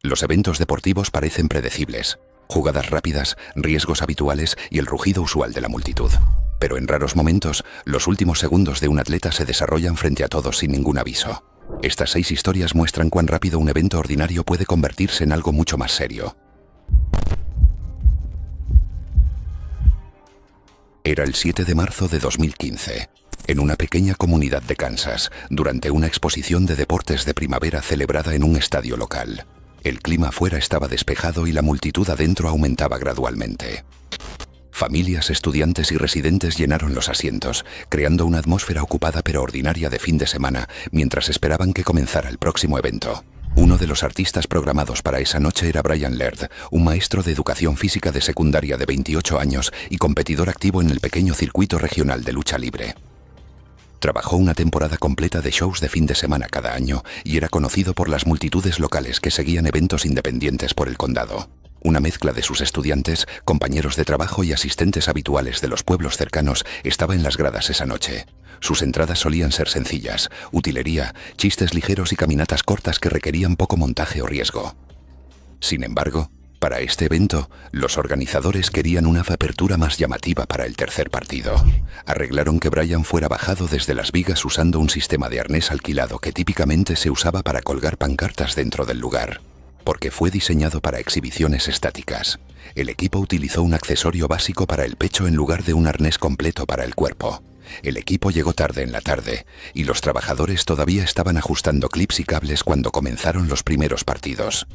Los eventos deportivos parecen predecibles. Jugadas rápidas, riesgos habituales y el rugido usual de la multitud. Pero en raros momentos, los últimos segundos de un atleta se desarrollan frente a todos sin ningún aviso. Estas 6 historias muestran cuán rápido un evento ordinario puede convertirse en algo mucho más serio. Era el 7 de marzo de 2015. En una pequeña comunidad de Kansas, durante una exposición de deportes de primavera celebrada en un estadio local. El clima afuera estaba despejado y la multitud adentro aumentaba gradualmente. Familias, estudiantes y residentes llenaron los asientos, creando una atmósfera ocupada pero ordinaria de fin de semana, mientras esperaban que comenzara el próximo evento. Uno de los artistas programados para esa noche era Brian Laird, un maestro de educación física de secundaria de 28 años y competidor activo en el pequeño circuito regional de lucha libre. Trabajó una temporada completa de shows de fin de semana cada año y era conocido por las multitudes locales que seguían eventos independientes por el condado. Una mezcla de sus estudiantes, compañeros de trabajo y asistentes habituales de los pueblos cercanos estaba en las gradas esa noche. Sus entradas solían ser sencillas, utilería, chistes ligeros y caminatas cortas que requerían poco montaje o riesgo. Sin embargo, para este evento, los organizadores querían una apertura más llamativa para el tercer partido. Arreglaron que Brian fuera bajado desde las vigas usando un sistema de arnés alquilado que típicamente se usaba para colgar pancartas dentro del lugar. Porque fue diseñado para exhibiciones estáticas. El equipo utilizó un accesorio básico para el pecho en lugar de un arnés completo para el cuerpo. El equipo llegó tarde en la tarde, y los trabajadores todavía estaban ajustando clips y cables cuando comenzaron los primeros partidos.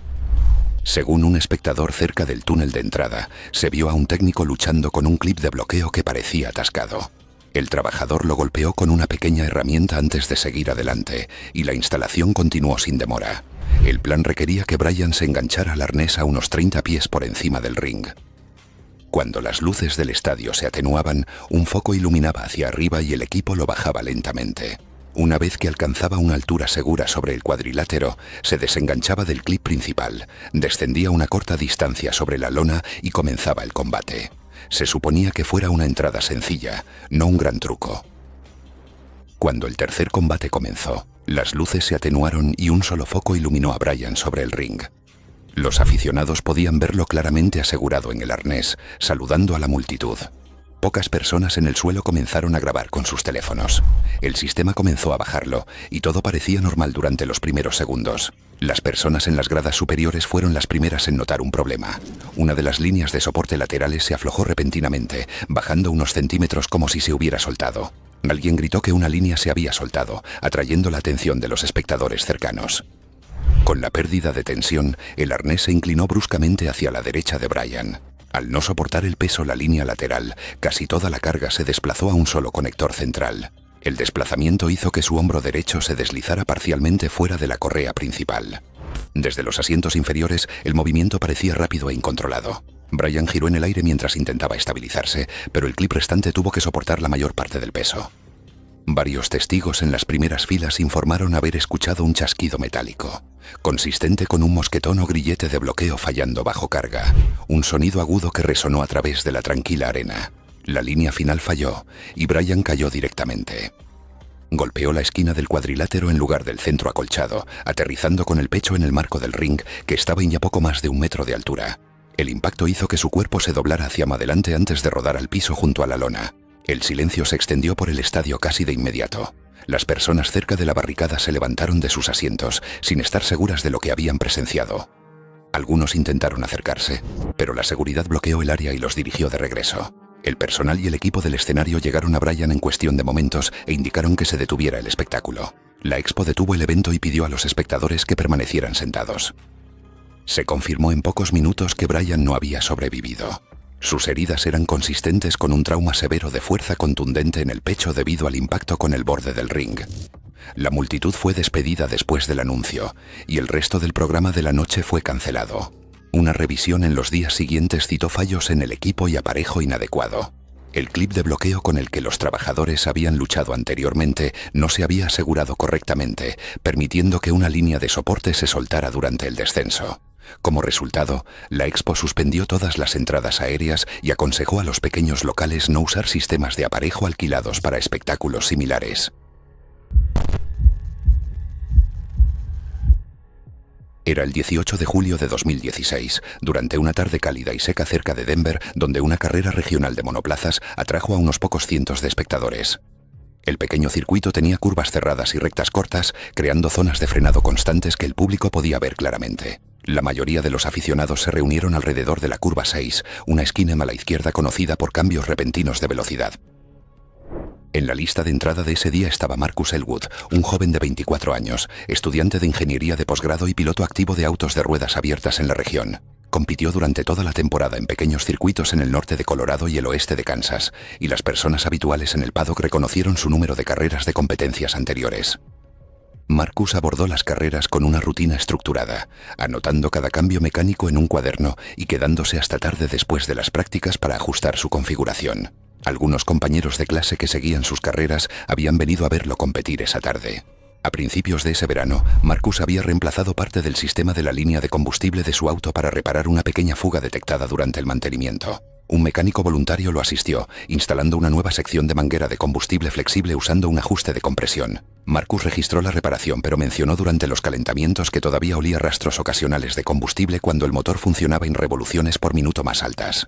Según un espectador cerca del túnel de entrada, se vio a un técnico luchando con un clip de bloqueo que parecía atascado. El trabajador lo golpeó con una pequeña herramienta antes de seguir adelante, y la instalación continuó sin demora. El plan requería que Brian se enganchara al arnés a unos 30 pies por encima del ring. Cuando las luces del estadio se atenuaban, un foco iluminaba hacia arriba y el equipo lo bajaba lentamente. Una vez que alcanzaba una altura segura sobre el cuadrilátero, se desenganchaba del clip principal, descendía una corta distancia sobre la lona y comenzaba el combate. Se suponía que fuera una entrada sencilla, no un gran truco. Cuando el tercer combate comenzó, las luces se atenuaron y un solo foco iluminó a Brian sobre el ring. Los aficionados podían verlo claramente asegurado en el arnés, saludando a la multitud. Pocas personas en el suelo comenzaron a grabar con sus teléfonos. El sistema comenzó a bajarlo, y todo parecía normal durante los primeros segundos. Las personas en las gradas superiores fueron las primeras en notar un problema. Una de las líneas de soporte laterales se aflojó repentinamente, bajando unos centímetros como si se hubiera soltado. Alguien gritó que una línea se había soltado, atrayendo la atención de los espectadores cercanos. Con la pérdida de tensión, el arnés se inclinó bruscamente hacia la derecha de Brian. Al no soportar el peso la línea lateral, casi toda la carga se desplazó a un solo conector central. El desplazamiento hizo que su hombro derecho se deslizara parcialmente fuera de la correa principal. Desde los asientos inferiores, el movimiento parecía rápido e incontrolado. Brian giró en el aire mientras intentaba estabilizarse, pero el clip restante tuvo que soportar la mayor parte del peso. Varios testigos en las primeras filas informaron haber escuchado un chasquido metálico, consistente con un mosquetón o grillete de bloqueo fallando bajo carga, un sonido agudo que resonó a través de la tranquila arena. La línea final falló, y Brian cayó directamente. Golpeó la esquina del cuadrilátero en lugar del centro acolchado, aterrizando con el pecho en el marco del ring, que estaba en ya poco más de 1 metro de altura. El impacto hizo que su cuerpo se doblara hacia adelante antes de rodar al piso junto a la lona. El silencio se extendió por el estadio casi de inmediato. Las personas cerca de la barricada se levantaron de sus asientos, sin estar seguras de lo que habían presenciado. Algunos intentaron acercarse, pero la seguridad bloqueó el área y los dirigió de regreso. El personal y el equipo del escenario llegaron a Brian en cuestión de momentos e indicaron que se detuviera el espectáculo. La expo detuvo el evento y pidió a los espectadores que permanecieran sentados. Se confirmó en pocos minutos que Brian no había sobrevivido. Sus heridas eran consistentes con un trauma severo de fuerza contundente en el pecho debido al impacto con el borde del ring. La multitud fue despedida después del anuncio, y el resto del programa de la noche fue cancelado. Una revisión en los días siguientes citó fallos en el equipo y aparejo inadecuado. El clip de bloqueo con el que los trabajadores habían luchado anteriormente no se había asegurado correctamente, permitiendo que una línea de soporte se soltara durante el descenso. Como resultado, la expo suspendió todas las entradas aéreas y aconsejó a los pequeños locales no usar sistemas de aparejo alquilados para espectáculos similares. Era el 18 de julio de 2016, durante una tarde cálida y seca cerca de Denver, donde una carrera regional de monoplazas atrajo a unos pocos cientos de espectadores. El pequeño circuito tenía curvas cerradas y rectas cortas, creando zonas de frenado constantes que el público podía ver claramente. La mayoría de los aficionados se reunieron alrededor de la curva 6, una esquina a la izquierda conocida por cambios repentinos de velocidad. En la lista de entrada de ese día estaba Marcus Elwood, un joven de 24 años, estudiante de ingeniería de posgrado y piloto activo de autos de ruedas abiertas en la región. Compitió durante toda la temporada en pequeños circuitos en el norte de Colorado y el oeste de Kansas, y las personas habituales en el paddock reconocieron su número de carreras de competencias anteriores. Marcus abordó las carreras con una rutina estructurada, anotando cada cambio mecánico en un cuaderno y quedándose hasta tarde después de las prácticas para ajustar su configuración. Algunos compañeros de clase que seguían sus carreras habían venido a verlo competir esa tarde. A principios de ese verano, Marcus había reemplazado parte del sistema de la línea de combustible de su auto para reparar una pequeña fuga detectada durante el mantenimiento. Un mecánico voluntario lo asistió, instalando una nueva sección de manguera de combustible flexible usando un ajuste de compresión. Marcus registró la reparación, pero mencionó durante los calentamientos que todavía olía rastros ocasionales de combustible cuando el motor funcionaba en revoluciones por minuto más altas.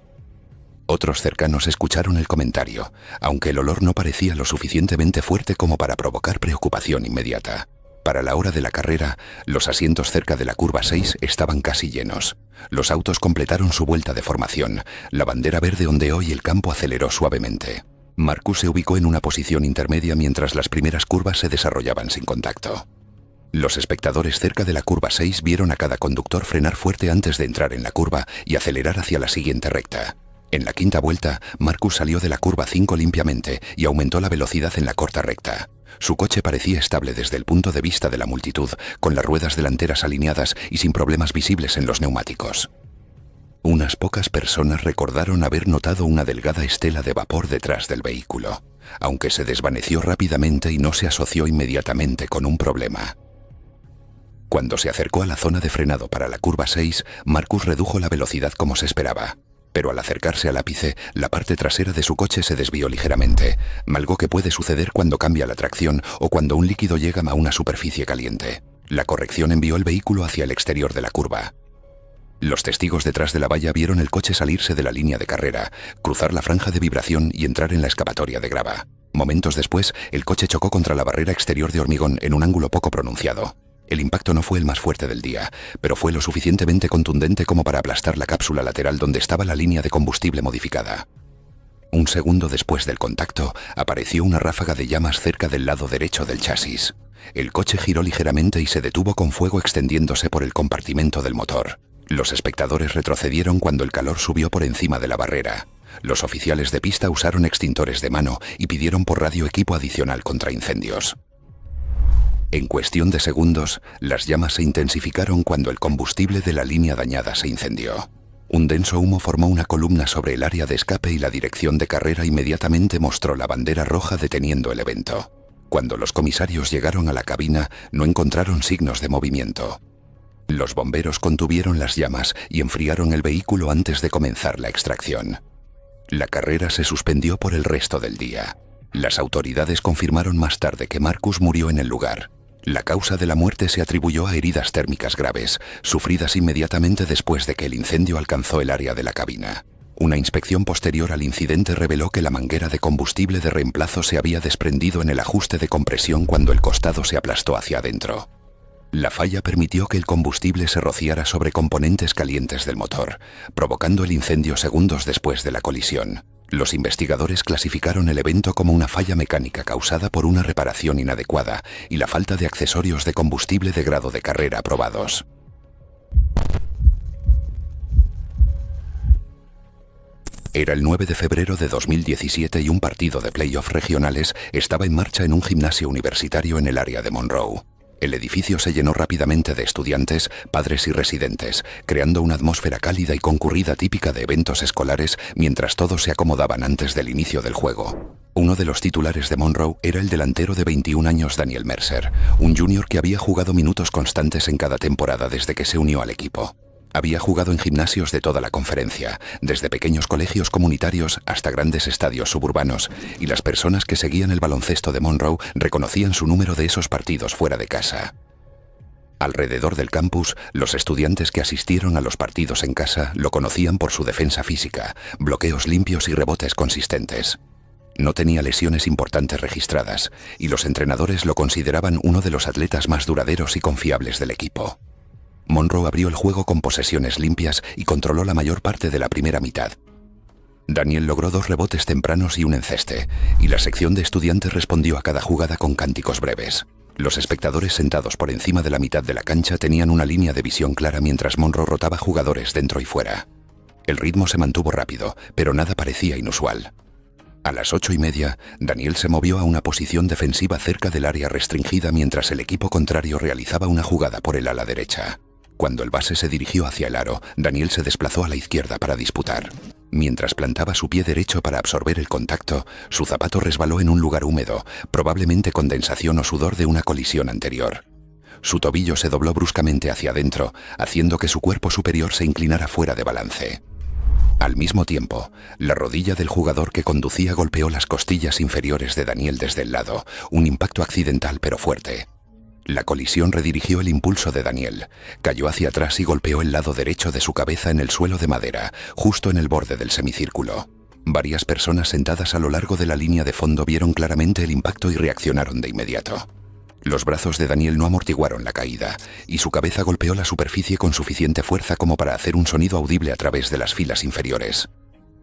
Otros cercanos escucharon el comentario, aunque el olor no parecía lo suficientemente fuerte como para provocar preocupación inmediata. Para la hora de la carrera, los asientos cerca de la curva 6 estaban casi llenos. Los autos completaron su vuelta de formación, la bandera verde ondeó y el campo aceleró suavemente. Marcus se ubicó en una posición intermedia mientras las primeras curvas se desarrollaban sin contacto. Los espectadores cerca de la curva 6 vieron a cada conductor frenar fuerte antes de entrar en la curva y acelerar hacia la siguiente recta. En la quinta vuelta, Marcus salió de la curva 5 limpiamente y aumentó la velocidad en la corta recta. Su coche parecía estable desde el punto de vista de la multitud, con las ruedas delanteras alineadas y sin problemas visibles en los neumáticos. Unas pocas personas recordaron haber notado una delgada estela de vapor detrás del vehículo, aunque se desvaneció rápidamente y no se asoció inmediatamente con un problema. Cuando se acercó a la zona de frenado para la curva 6, Marcus redujo la velocidad como se esperaba. Pero al acercarse al ápice, la parte trasera de su coche se desvió ligeramente, algo que puede suceder cuando cambia la tracción o cuando un líquido llega a una superficie caliente. La corrección envió el vehículo hacia el exterior de la curva. Los testigos detrás de la valla vieron el coche salirse de la línea de carrera, cruzar la franja de vibración y entrar en la escapatoria de grava. Momentos después, el coche chocó contra la barrera exterior de hormigón en un ángulo poco pronunciado. El impacto no fue el más fuerte del día, pero fue lo suficientemente contundente como para aplastar la cápsula lateral donde estaba la línea de combustible modificada. Un segundo después del contacto, apareció una ráfaga de llamas cerca del lado derecho del chasis. El coche giró ligeramente y se detuvo con fuego extendiéndose por el compartimento del motor. Los espectadores retrocedieron cuando el calor subió por encima de la barrera. Los oficiales de pista usaron extintores de mano y pidieron por radio equipo adicional contra incendios. En cuestión de segundos, las llamas se intensificaron cuando el combustible de la línea dañada se incendió. Un denso humo formó una columna sobre el área de escape y la dirección de carrera inmediatamente mostró la bandera roja deteniendo el evento. Cuando los comisarios llegaron a la cabina, no encontraron signos de movimiento. Los bomberos contuvieron las llamas y enfriaron el vehículo antes de comenzar la extracción. La carrera se suspendió por el resto del día. Las autoridades confirmaron más tarde que Marcus murió en el lugar. La causa de la muerte se atribuyó a heridas térmicas graves, sufridas inmediatamente después de que el incendio alcanzó el área de la cabina. Una inspección posterior al incidente reveló que la manguera de combustible de reemplazo se había desprendido en el ajuste de compresión cuando el costado se aplastó hacia adentro. La falla permitió que el combustible se rociara sobre componentes calientes del motor, provocando el incendio segundos después de la colisión. Los investigadores clasificaron el evento como una falla mecánica causada por una reparación inadecuada y la falta de accesorios de combustible de grado de carrera aprobados. Era el 9 de febrero de 2017 y un partido de playoff regionales estaba en marcha en un gimnasio universitario en el área de Monroe. El edificio se llenó rápidamente de estudiantes, padres y residentes, creando una atmósfera cálida y concurrida típica de eventos escolares mientras todos se acomodaban antes del inicio del juego. Uno de los titulares de Monroe era el delantero de 21 años Daniel Mercer, un junior que había jugado minutos constantes en cada temporada desde que se unió al equipo. Había jugado en gimnasios de toda la conferencia, desde pequeños colegios comunitarios hasta grandes estadios suburbanos, y las personas que seguían el baloncesto de Monroe reconocían su número de esos partidos fuera de casa. Alrededor del campus, los estudiantes que asistieron a los partidos en casa lo conocían por su defensa física, bloqueos limpios y rebotes consistentes. No tenía lesiones importantes registradas, y los entrenadores lo consideraban uno de los atletas más duraderos y confiables del equipo. Monroe abrió el juego con posesiones limpias y controló la mayor parte de la primera mitad. Daniel logró 2 rebotes tempranos y un enceste, y la sección de estudiantes respondió a cada jugada con cánticos breves. Los espectadores sentados por encima de la mitad de la cancha tenían una línea de visión clara mientras Monroe rotaba jugadores dentro y fuera. El ritmo se mantuvo rápido, pero nada parecía inusual. A las 8:30, Daniel se movió a una posición defensiva cerca del área restringida mientras el equipo contrario realizaba una jugada por el ala derecha. Cuando el base se dirigió hacia el aro, Daniel se desplazó a la izquierda para disputar. Mientras plantaba su pie derecho para absorber el contacto, su zapato resbaló en un lugar húmedo, probablemente condensación o sudor de una colisión anterior. Su tobillo se dobló bruscamente hacia adentro, haciendo que su cuerpo superior se inclinara fuera de balance. Al mismo tiempo, la rodilla del jugador que conducía golpeó las costillas inferiores de Daniel desde el lado, un impacto accidental pero fuerte. La colisión redirigió el impulso de Daniel, cayó hacia atrás y golpeó el lado derecho de su cabeza en el suelo de madera, justo en el borde del semicírculo. Varias personas sentadas a lo largo de la línea de fondo vieron claramente el impacto y reaccionaron de inmediato. Los brazos de Daniel no amortiguaron la caída, y su cabeza golpeó la superficie con suficiente fuerza como para hacer un sonido audible a través de las filas inferiores.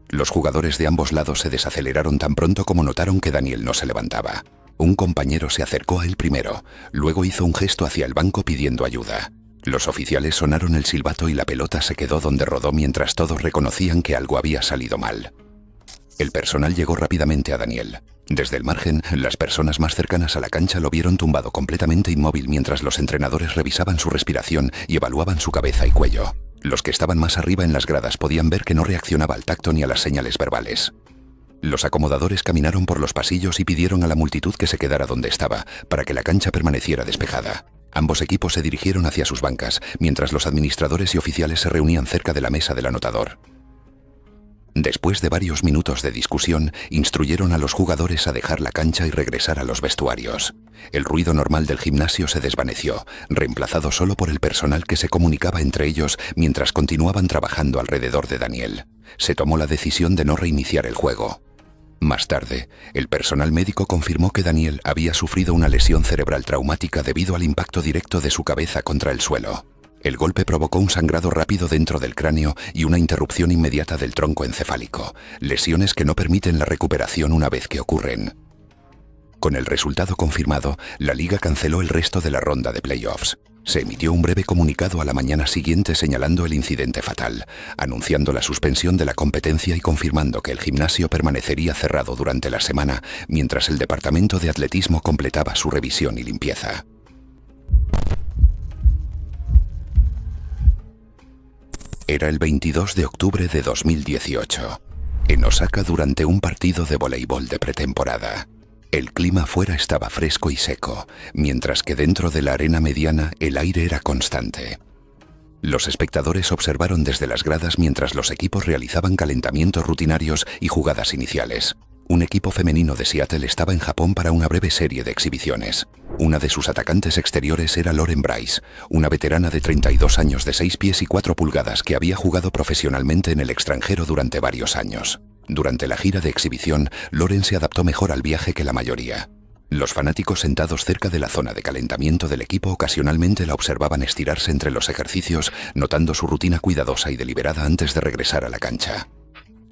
Los jugadores de ambos lados se desaceleraron tan pronto como notaron que Daniel no se levantaba. Un compañero se acercó a él primero, luego hizo un gesto hacia el banco pidiendo ayuda. Los oficiales sonaron el silbato y la pelota se quedó donde rodó mientras todos reconocían que algo había salido mal. El personal llegó rápidamente a Daniel. Desde el margen, las personas más cercanas a la cancha lo vieron tumbado completamente inmóvil mientras los entrenadores revisaban su respiración y evaluaban su cabeza y cuello. Los que estaban más arriba en las gradas podían ver que no reaccionaba al tacto ni a las señales verbales. Los acomodadores caminaron por los pasillos y pidieron a la multitud que se quedara donde estaba, para que la cancha permaneciera despejada. Ambos equipos se dirigieron hacia sus bancas, mientras los administradores y oficiales se reunían cerca de la mesa del anotador. Después de varios minutos de discusión, instruyeron a los jugadores a dejar la cancha y regresar a los vestuarios. El ruido normal del gimnasio se desvaneció, reemplazado solo por el personal que se comunicaba entre ellos mientras continuaban trabajando alrededor de Daniel. Se tomó la decisión de no reiniciar el juego. Más tarde, el personal médico confirmó que Daniel había sufrido una lesión cerebral traumática debido al impacto directo de su cabeza contra el suelo. El golpe provocó un sangrado rápido dentro del cráneo y una interrupción inmediata del tronco encefálico, lesiones que no permiten la recuperación una vez que ocurren. Con el resultado confirmado, la liga canceló el resto de la ronda de playoffs. Se emitió un breve comunicado a la mañana siguiente señalando el incidente fatal, anunciando la suspensión de la competencia y confirmando que el gimnasio permanecería cerrado durante la semana mientras el departamento de atletismo completaba su revisión y limpieza. Era el 22 de octubre de 2018, en Osaka durante un partido de voleibol de pretemporada. El clima afuera estaba fresco y seco, mientras que dentro de la arena mediana el aire era constante. Los espectadores observaron desde las gradas mientras los equipos realizaban calentamientos rutinarios y jugadas iniciales. Un equipo femenino de Seattle estaba en Japón para una breve serie de exhibiciones. Una de sus atacantes exteriores era Lauren Bryce, una veterana de 32 años de 6 pies y 4 pulgadas que había jugado profesionalmente en el extranjero durante varios años. Durante la gira de exhibición, Lauren se adaptó mejor al viaje que la mayoría. Los fanáticos sentados cerca de la zona de calentamiento del equipo ocasionalmente la observaban estirarse entre los ejercicios, notando su rutina cuidadosa y deliberada antes de regresar a la cancha.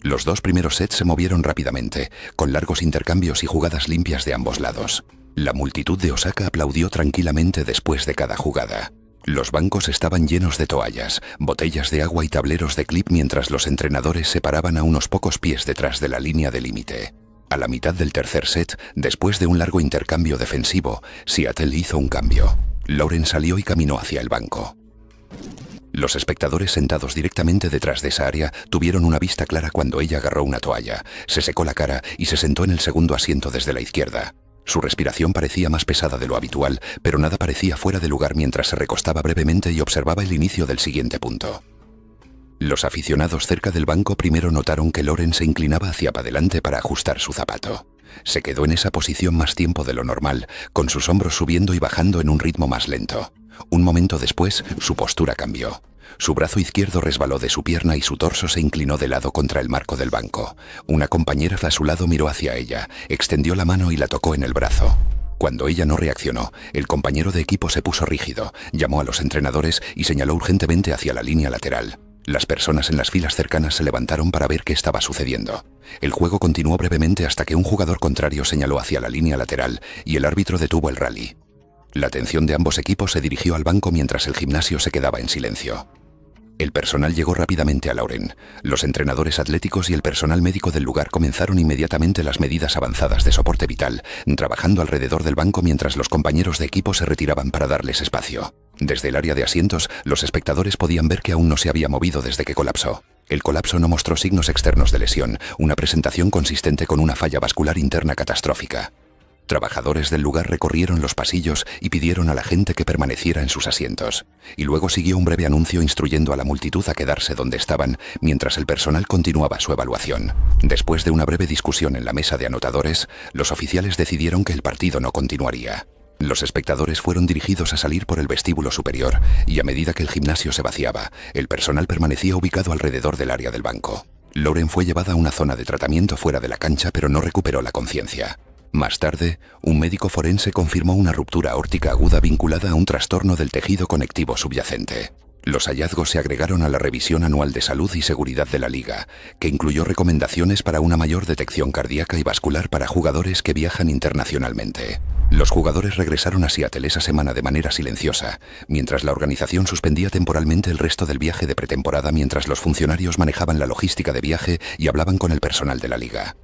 Los 2 primeros sets se movieron rápidamente, con largos intercambios y jugadas limpias de ambos lados. La multitud de Osaka aplaudió tranquilamente después de cada jugada. Los bancos estaban llenos de toallas, botellas de agua y tableros de clip mientras los entrenadores se paraban a unos pocos pies detrás de la línea de límite. A la mitad del tercer set, después de un largo intercambio defensivo, Seattle hizo un cambio. Lauren salió y caminó hacia el banco. Los espectadores sentados directamente detrás de esa área tuvieron una vista clara cuando ella agarró una toalla, se secó la cara y se sentó en el segundo asiento desde la izquierda. Su respiración parecía más pesada de lo habitual, pero nada parecía fuera de lugar mientras se recostaba brevemente y observaba el inicio del siguiente punto. Los aficionados cerca del banco primero notaron que Lauren se inclinaba hacia adelante para ajustar su zapato. Se quedó en esa posición más tiempo de lo normal, con sus hombros subiendo y bajando en un ritmo más lento. Un momento después, su postura cambió. Su brazo izquierdo resbaló de su pierna y su torso se inclinó de lado contra el marco del banco. Una compañera a su lado miró hacia ella, extendió la mano y la tocó en el brazo. Cuando ella no reaccionó, el compañero de equipo se puso rígido, llamó a los entrenadores y señaló urgentemente hacia la línea lateral. Las personas en las filas cercanas se levantaron para ver qué estaba sucediendo. El juego continuó brevemente hasta que un jugador contrario señaló hacia la línea lateral y el árbitro detuvo el rally. La atención de ambos equipos se dirigió al banco mientras el gimnasio se quedaba en silencio. El personal llegó rápidamente a Lauren. Los entrenadores atléticos y el personal médico del lugar comenzaron inmediatamente las medidas avanzadas de soporte vital, trabajando alrededor del banco mientras los compañeros de equipo se retiraban para darles espacio. Desde el área de asientos, los espectadores podían ver que aún no se había movido desde que colapsó. El colapso no mostró signos externos de lesión, una presentación consistente con una falla vascular interna catastrófica. Trabajadores del lugar recorrieron los pasillos y pidieron a la gente que permaneciera en sus asientos. Y luego siguió un breve anuncio instruyendo a la multitud a quedarse donde estaban, mientras el personal continuaba su evaluación. Después de una breve discusión en la mesa de anotadores, los oficiales decidieron que el partido no continuaría. Los espectadores fueron dirigidos a salir por el vestíbulo superior, y a medida que el gimnasio se vaciaba, el personal permanecía ubicado alrededor del área del banco. Lauren fue llevada a una zona de tratamiento fuera de la cancha, pero no recuperó la conciencia. Más tarde, un médico forense confirmó una ruptura aórtica aguda vinculada a un trastorno del tejido conectivo subyacente. Los hallazgos se agregaron a la revisión anual de salud y seguridad de la liga, que incluyó recomendaciones para una mayor detección cardíaca y vascular para jugadores que viajan internacionalmente. Los jugadores regresaron a Seattle esa semana de manera silenciosa, mientras la organización suspendía temporalmente el resto del viaje de pretemporada mientras los funcionarios manejaban la logística de viaje y hablaban con el personal de la liga.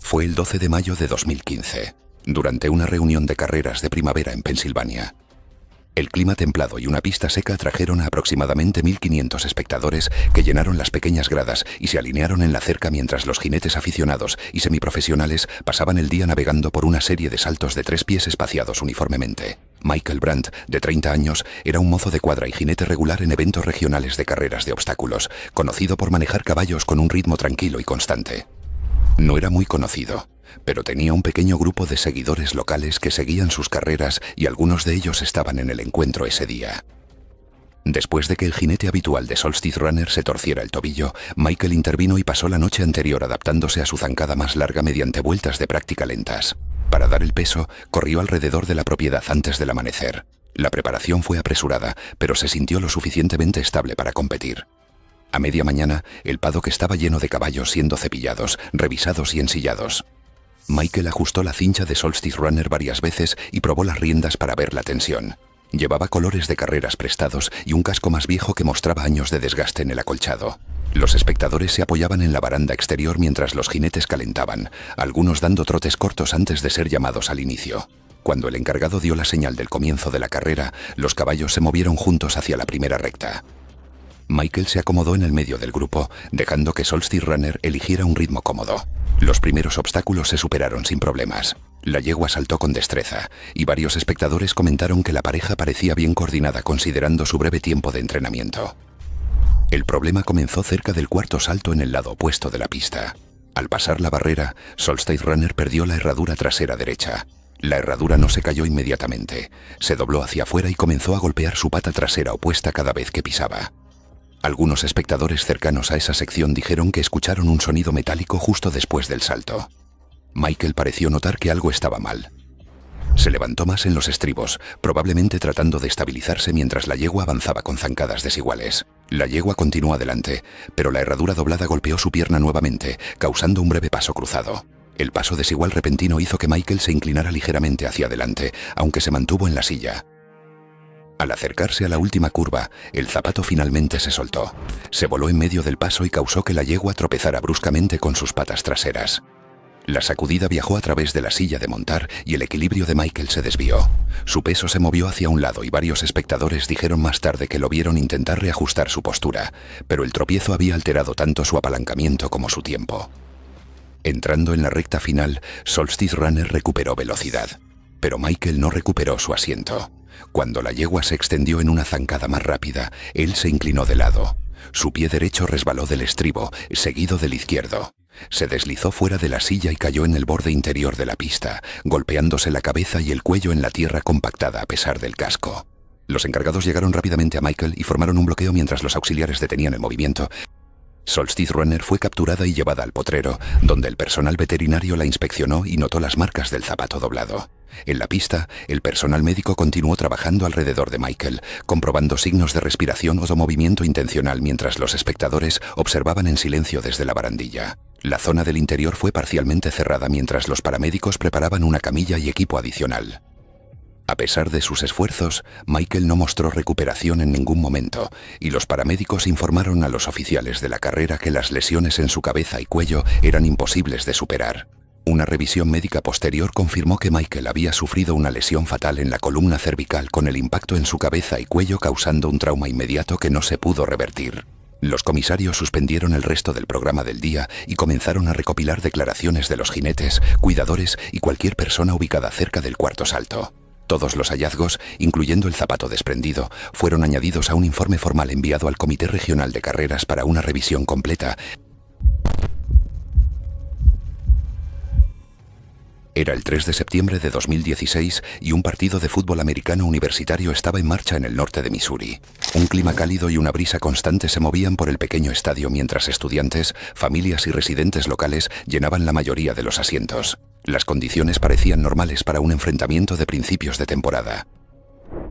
Fue el 12 de mayo de 2015, durante una reunión de carreras de primavera en Pensilvania. El clima templado y una pista seca atrajeron a aproximadamente 1.500 espectadores que llenaron las pequeñas gradas y se alinearon en la cerca mientras los jinetes aficionados y semiprofesionales pasaban el día navegando por una serie de saltos de 3 pies espaciados uniformemente. Michael Brandt, de 30 años, era un mozo de cuadra y jinete regular en eventos regionales de carreras de obstáculos, conocido por manejar caballos con un ritmo tranquilo y constante. No era muy conocido, pero tenía un pequeño grupo de seguidores locales que seguían sus carreras y algunos de ellos estaban en el encuentro ese día. Después de que el jinete habitual de Solstice Runner se torciera el tobillo, Michael intervino y pasó la noche anterior adaptándose a su zancada más larga mediante vueltas de práctica lentas. Para dar el peso, corrió alrededor de la propiedad antes del amanecer. La preparación fue apresurada, pero se sintió lo suficientemente estable para competir. A media mañana, el paddock estaba lleno de caballos siendo cepillados, revisados y ensillados. Michael ajustó la cincha de Solstice Runner varias veces y probó las riendas para ver la tensión. Llevaba colores de carreras prestados y un casco más viejo que mostraba años de desgaste en el acolchado. Los espectadores se apoyaban en la baranda exterior mientras los jinetes calentaban, algunos dando trotes cortos antes de ser llamados al inicio. Cuando el encargado dio la señal del comienzo de la carrera, los caballos se movieron juntos hacia la primera recta. Michael se acomodó en el medio del grupo, dejando que Solstice Runner eligiera un ritmo cómodo. Los primeros obstáculos se superaron sin problemas. La yegua saltó con destreza, y varios espectadores comentaron que la pareja parecía bien coordinada considerando su breve tiempo de entrenamiento. El problema comenzó cerca del cuarto salto en el lado opuesto de la pista. Al pasar la barrera, Solstice Runner perdió la herradura trasera derecha. La herradura no se cayó inmediatamente. Se dobló hacia afuera y comenzó a golpear su pata trasera opuesta cada vez que pisaba. Algunos espectadores cercanos a esa sección dijeron que escucharon un sonido metálico justo después del salto. Michael pareció notar que algo estaba mal. Se levantó más en los estribos, probablemente tratando de estabilizarse mientras la yegua avanzaba con zancadas desiguales. La yegua continuó adelante, pero la herradura doblada golpeó su pierna nuevamente, causando un breve paso cruzado. El paso desigual repentino hizo que Michael se inclinara ligeramente hacia adelante, aunque se mantuvo en la silla. Al acercarse a la última curva, el zapato finalmente se soltó. Se voló en medio del paso y causó que la yegua tropezara bruscamente con sus patas traseras. La sacudida viajó a través de la silla de montar y el equilibrio de Michael se desvió. Su peso se movió hacia un lado y varios espectadores dijeron más tarde que lo vieron intentar reajustar su postura, pero el tropiezo había alterado tanto su apalancamiento como su tiempo. Entrando en la recta final, Solstice Runner recuperó velocidad, pero Michael no recuperó su asiento. Cuando la yegua se extendió en una zancada más rápida, él se inclinó de lado. Su pie derecho resbaló del estribo, seguido del izquierdo. Se deslizó fuera de la silla y cayó en el borde interior de la pista, golpeándose la cabeza y el cuello en la tierra compactada a pesar del casco. Los encargados llegaron rápidamente a Michael y formaron un bloqueo mientras los auxiliares detenían el movimiento. Solstice Runner fue capturada y llevada al potrero, donde el personal veterinario la inspeccionó y notó las marcas del zapato doblado. En la pista, el personal médico continuó trabajando alrededor de Michael, comprobando signos de respiración o de movimiento intencional mientras los espectadores observaban en silencio desde la barandilla. La zona del interior fue parcialmente cerrada mientras los paramédicos preparaban una camilla y equipo adicional. A pesar de sus esfuerzos, Michael no mostró recuperación en ningún momento, y los paramédicos informaron a los oficiales de la carrera que las lesiones en su cabeza y cuello eran imposibles de superar. Una revisión médica posterior confirmó que Michael había sufrido una lesión fatal en la columna cervical con el impacto en su cabeza y cuello causando un trauma inmediato que no se pudo revertir. Los comisarios suspendieron el resto del programa del día y comenzaron a recopilar declaraciones de los jinetes, cuidadores y cualquier persona ubicada cerca del cuarto salto. Todos los hallazgos, incluyendo el zapato desprendido, fueron añadidos a un informe formal enviado al Comité Regional de Carreras para una revisión completa. Era el 3 de septiembre de 2016 y un partido de fútbol americano universitario estaba en marcha en el norte de Missouri. Un clima cálido y una brisa constante se movían por el pequeño estadio mientras estudiantes, familias y residentes locales llenaban la mayoría de los asientos. Las condiciones parecían normales para un enfrentamiento de principios de temporada.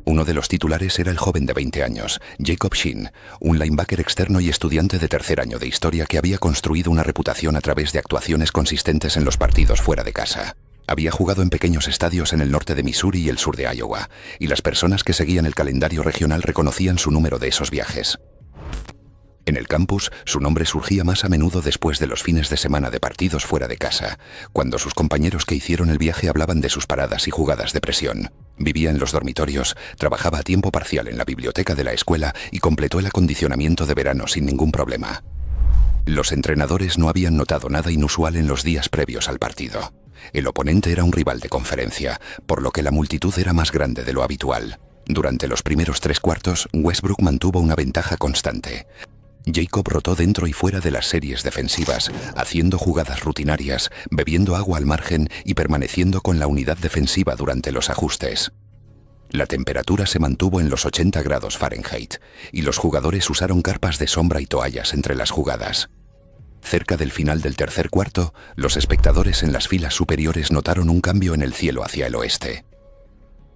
Uno de los titulares era el joven de 20 años, Jacob Sheen, un linebacker externo y estudiante de tercer año de historia que había construido una reputación a través de actuaciones consistentes en los partidos fuera de casa. Había jugado en pequeños estadios en el norte de Missouri y el sur de Iowa, y las personas que seguían el calendario regional reconocían su número de esos viajes. En el campus, su nombre surgía más a menudo después de los fines de semana de partidos fuera de casa, cuando sus compañeros que hicieron el viaje hablaban de sus paradas y jugadas de presión. Vivía en los dormitorios, trabajaba a tiempo parcial en la biblioteca de la escuela y completó el acondicionamiento de verano sin ningún problema. Los entrenadores no habían notado nada inusual en los días previos al partido. El oponente era un rival de conferencia, por lo que la multitud era más grande de lo habitual. Durante los primeros 3 cuartos, Westbrook mantuvo una ventaja constante. Jacob rotó dentro y fuera de las series defensivas, haciendo jugadas rutinarias, bebiendo agua al margen y permaneciendo con la unidad defensiva durante los ajustes. La temperatura se mantuvo en los 80 grados Fahrenheit, y los jugadores usaron carpas de sombra y toallas entre las jugadas. Cerca del final del tercer cuarto, los espectadores en las filas superiores notaron un cambio en el cielo hacia el oeste.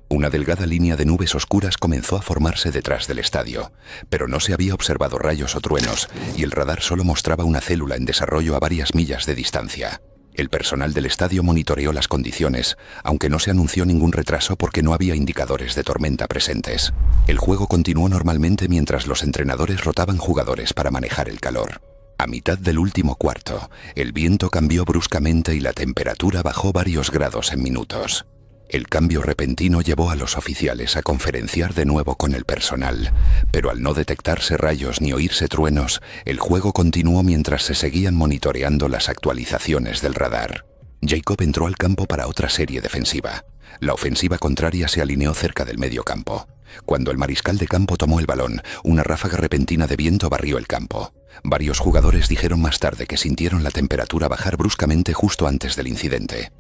Una delgada línea de nubes oscuras comenzó a formarse detrás del estadio, pero no se había observado rayos o truenos, y el radar solo mostraba una célula en desarrollo a varias millas de distancia. El personal del estadio monitoreó las condiciones, aunque no se anunció ningún retraso porque no había indicadores de tormenta presentes. El juego continuó normalmente mientras los entrenadores rotaban jugadores para manejar el calor. A mitad del último cuarto, el viento cambió bruscamente y la temperatura bajó varios grados en minutos. El cambio repentino llevó a los oficiales a conferenciar de nuevo con el personal, pero al no detectarse rayos ni oírse truenos, el juego continuó mientras se seguían monitoreando las actualizaciones del radar. Jacob entró al campo para otra serie defensiva. La ofensiva contraria se alineó cerca del medio campo. Cuando el mariscal de campo tomó el balón, una ráfaga repentina de viento barrió el campo. Varios jugadores dijeron más tarde que sintieron la temperatura bajar bruscamente justo antes del incidente.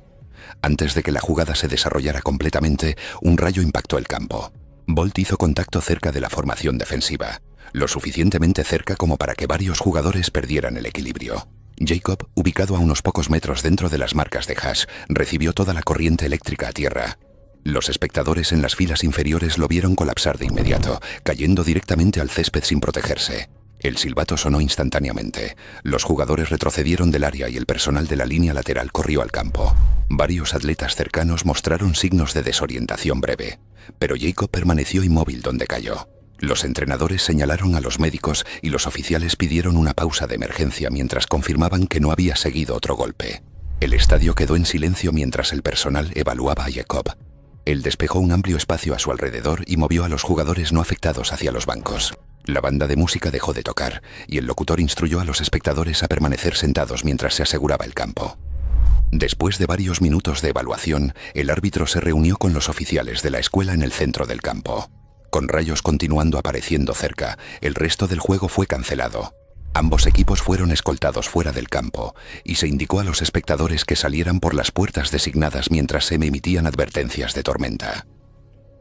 Antes de que la jugada se desarrollara completamente, un rayo impactó el campo. Bolt hizo contacto cerca de la formación defensiva, lo suficientemente cerca como para que varios jugadores perdieran el equilibrio. Jacob, ubicado a unos pocos metros dentro de las marcas de hash, recibió toda la corriente eléctrica a tierra. Los espectadores en las filas inferiores lo vieron colapsar de inmediato, cayendo directamente al césped sin protegerse. El silbato sonó instantáneamente. Los jugadores retrocedieron del área y el personal de la línea lateral corrió al campo. Varios atletas cercanos mostraron signos de desorientación breve, pero Jacob permaneció inmóvil donde cayó. Los entrenadores señalaron a los médicos y los oficiales pidieron una pausa de emergencia mientras confirmaban que no había seguido otro golpe. El estadio quedó en silencio mientras el personal evaluaba a Jacob. Él despejó un amplio espacio a su alrededor y movió a los jugadores no afectados hacia los bancos. La banda de música dejó de tocar y el locutor instruyó a los espectadores a permanecer sentados mientras se aseguraba el campo. Después de varios minutos de evaluación, el árbitro se reunió con los oficiales de la escuela en el centro del campo. Con rayos continuando apareciendo cerca, el resto del juego fue cancelado. Ambos equipos fueron escoltados fuera del campo y se indicó a los espectadores que salieran por las puertas designadas mientras se emitían advertencias de tormenta.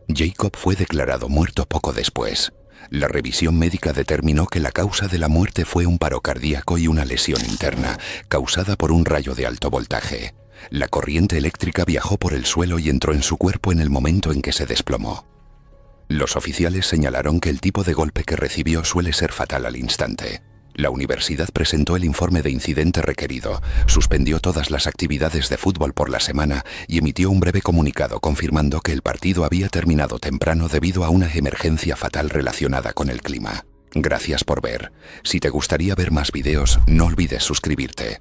Jacob fue declarado muerto poco después. La revisión médica determinó que la causa de la muerte fue un paro cardíaco y una lesión interna, causada por un rayo de alto voltaje. La corriente eléctrica viajó por el suelo y entró en su cuerpo en el momento en que se desplomó. Los oficiales señalaron que el tipo de golpe que recibió suele ser fatal al instante. La universidad presentó el informe de incidente requerido, suspendió todas las actividades de fútbol por la semana y emitió un breve comunicado confirmando que el partido había terminado temprano debido a una emergencia fatal relacionada con el clima. Gracias por ver. Si te gustaría ver más videos, no olvides suscribirte.